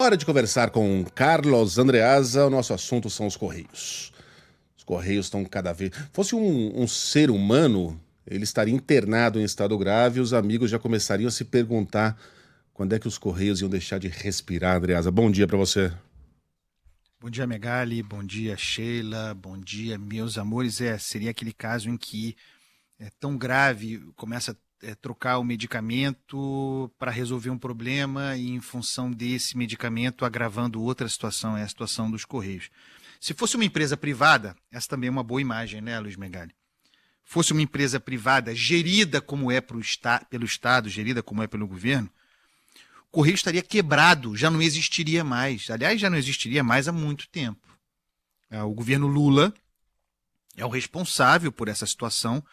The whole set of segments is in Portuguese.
Hora de conversar com Carlos Andreasa. O nosso assunto são os Correios. Os Correios estão cada vez... Fosse um ser humano, ele estaria internado em estado grave e os amigos já começariam a se perguntar quando é que os Correios iam deixar de respirar, Andreasa. Bom dia para você. Bom dia, Megali. Bom dia, Sheila. Bom dia, meus amores. Seria aquele caso em que é tão grave, começa a trocar o medicamento para resolver um problema e, em função desse medicamento, agravando outra situação, é a situação dos Correios. Se fosse uma empresa privada, essa também é uma boa imagem, né, Luiz Megali? Fosse uma empresa privada gerida como é pelo Estado, gerida como é pelo governo, o Correio estaria quebrado, já não existiria mais. Aliás, já não existiria mais há muito tempo. O governo Lula é o responsável por essa situação,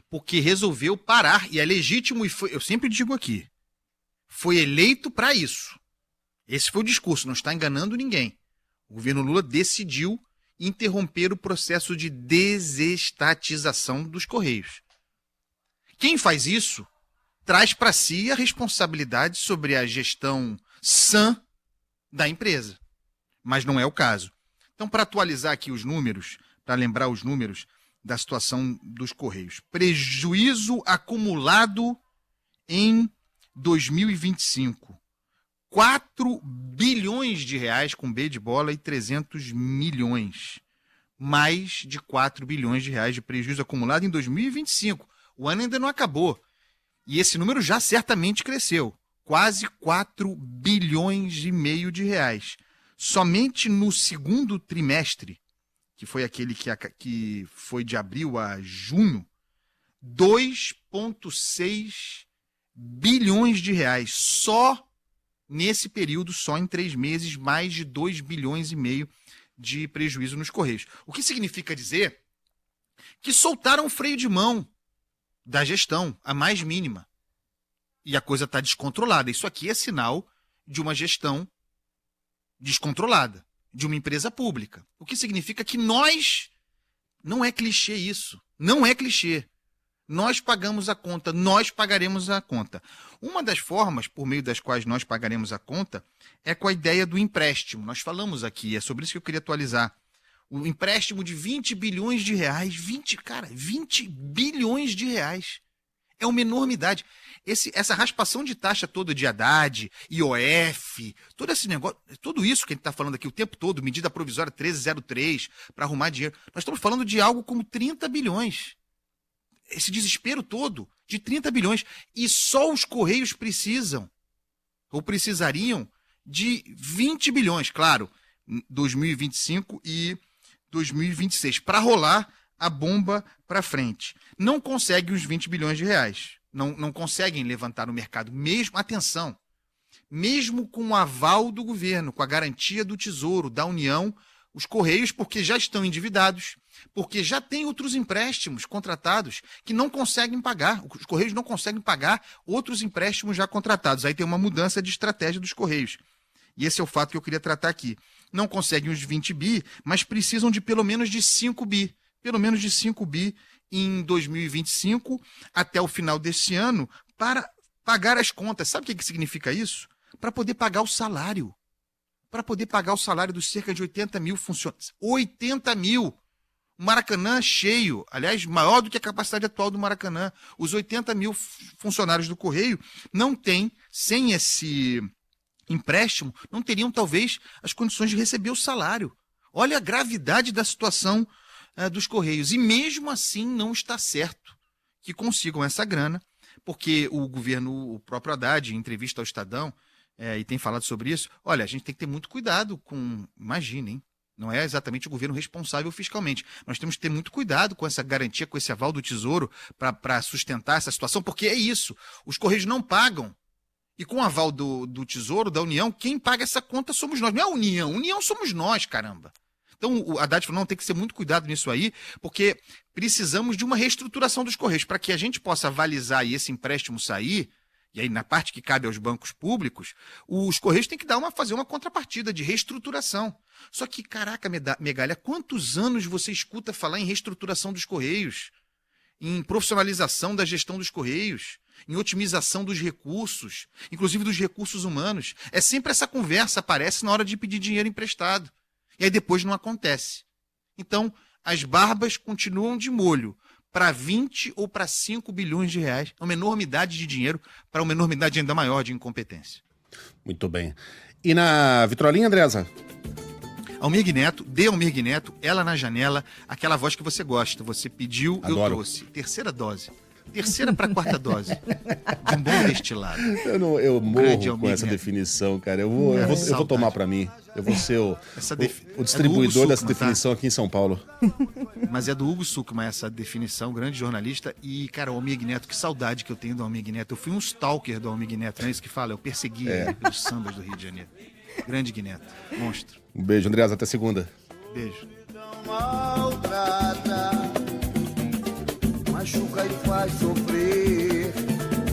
porque resolveu parar, e é legítimo, e foi, eu sempre digo aqui, foi eleito para isso. Esse foi o discurso, não está enganando ninguém. O governo Lula decidiu interromper o processo de desestatização dos Correios. Quem faz isso traz para si a responsabilidade sobre a gestão sã da empresa. Mas não é o caso. Então, para atualizar aqui os números, para lembrar os números da situação dos Correios. Prejuízo acumulado em 2025. 4 bilhões de reais, com B de bola, e 300 milhões. Mais de 4 bilhões de reais de prejuízo acumulado em 2025. O ano ainda não acabou. E esse número já certamente cresceu. Quase 4 bilhões e meio de reais. Somente no segundo trimestre, que foi aquele que foi de abril a junho, 2,6 bilhões de reais. Só nesse período, só em 3 meses, mais de 2 bilhões e meio de prejuízo nos Correios. O que significa dizer que soltaram o freio de mão da gestão, a mais mínima. E a coisa está descontrolada. Isso aqui é sinal de uma gestão descontrolada, de uma empresa pública. O que significa que nós... Não é clichê isso. Não é clichê. Nós pagamos a conta. Nós pagaremos a conta. Uma das formas por meio das quais nós pagaremos a conta é com a ideia do empréstimo. Nós falamos aqui, é sobre isso que eu queria atualizar. O empréstimo de 20 bilhões de reais. 20 bilhões de reais. É uma enormidade. Essa raspação de taxa toda de Haddad, IOF, todo esse negócio, tudo isso que a gente está falando aqui o tempo todo, medida provisória 1303, para arrumar dinheiro, nós estamos falando de algo como 30 bilhões. Esse desespero todo de 30 bilhões. E só os Correios precisam, ou precisariam, de 20 bilhões, claro, 2025 e 2026, para rolar a bomba para frente. Não consegue os 20 bilhões de reais. Não conseguem levantar no mercado, mesmo, atenção, mesmo com o aval do governo, com a garantia do Tesouro, da União, os Correios, porque já estão endividados, porque já tem outros empréstimos contratados que não conseguem pagar. Os Correios não conseguem pagar outros empréstimos já contratados. Aí tem uma mudança de estratégia dos Correios. E esse é o fato que eu queria tratar aqui. Não conseguem os 20 bi, mas precisam de pelo menos de 5 bi. Pelo menos de 5 bi em 2025, até o final desse ano, para pagar as contas. Sabe o que significa isso? Para poder pagar o salário. Para poder pagar o salário dos cerca de 80 mil funcionários. 80 mil! O Maracanã cheio. Aliás, maior do que a capacidade atual do Maracanã. Os 80 mil funcionários do Correio não têm, sem esse empréstimo, não teriam talvez as condições de receber o salário. Olha a gravidade da situação dos Correios. E mesmo assim não está certo que consigam essa grana, porque o governo, o próprio Haddad, em entrevista ao Estadão, e tem falado sobre isso, olha, a gente tem que ter muito cuidado com... Imaginem, não é exatamente o governo responsável fiscalmente. Nós temos que ter muito cuidado com essa garantia, com esse aval do Tesouro para sustentar essa situação, porque é isso, os Correios não pagam. E com o aval do Tesouro, da União, quem paga essa conta somos nós. Não é a União somos nós, caramba. Então, o Haddad falou, não, tem que ser muito cuidado nisso aí, porque precisamos de uma reestruturação dos Correios, para que a gente possa avalizar e esse empréstimo sair, e aí na parte que cabe aos bancos públicos, os Correios têm que fazer uma contrapartida de reestruturação. Só que, caraca, Megali, há quantos anos você escuta falar em reestruturação dos Correios? Em profissionalização da gestão dos Correios? em otimização dos recursos, inclusive dos recursos humanos. É sempre essa conversa aparece na hora de pedir dinheiro emprestado. E aí depois não acontece. Então, as barbas continuam de molho para 20 ou para 5 bilhões de reais. É uma enormidade de dinheiro para uma enormidade ainda maior de incompetência. Muito bem. E na vitrolinha, Andreasa? Almir Neto, de Almir Neto, Ela na Janela, aquela voz que você gosta. Você pediu, Adoro. eu trouxe. Terceira dose. Terceira para quarta dose. De um bom destilado. Eu Grande morro com Almir essa Neto. definição, cara. Eu vou saudade. tomar pra mim. Eu vou ser o É distribuidor do Hugo dessa Sukma, definição aqui em São Paulo. Mas é do Hugo Sukma essa definição, grande jornalista. E, cara, o Almir Neto, que saudade que eu tenho do Almir Neto. Eu fui um stalker do Almir Neto, não é isso que fala? Eu persegui ele pelos sambas do Rio de Janeiro. Grande Guineto, monstro. Um beijo, Andreasa. Até segunda. Beijo. Maltrata, machuca e faz sofrer.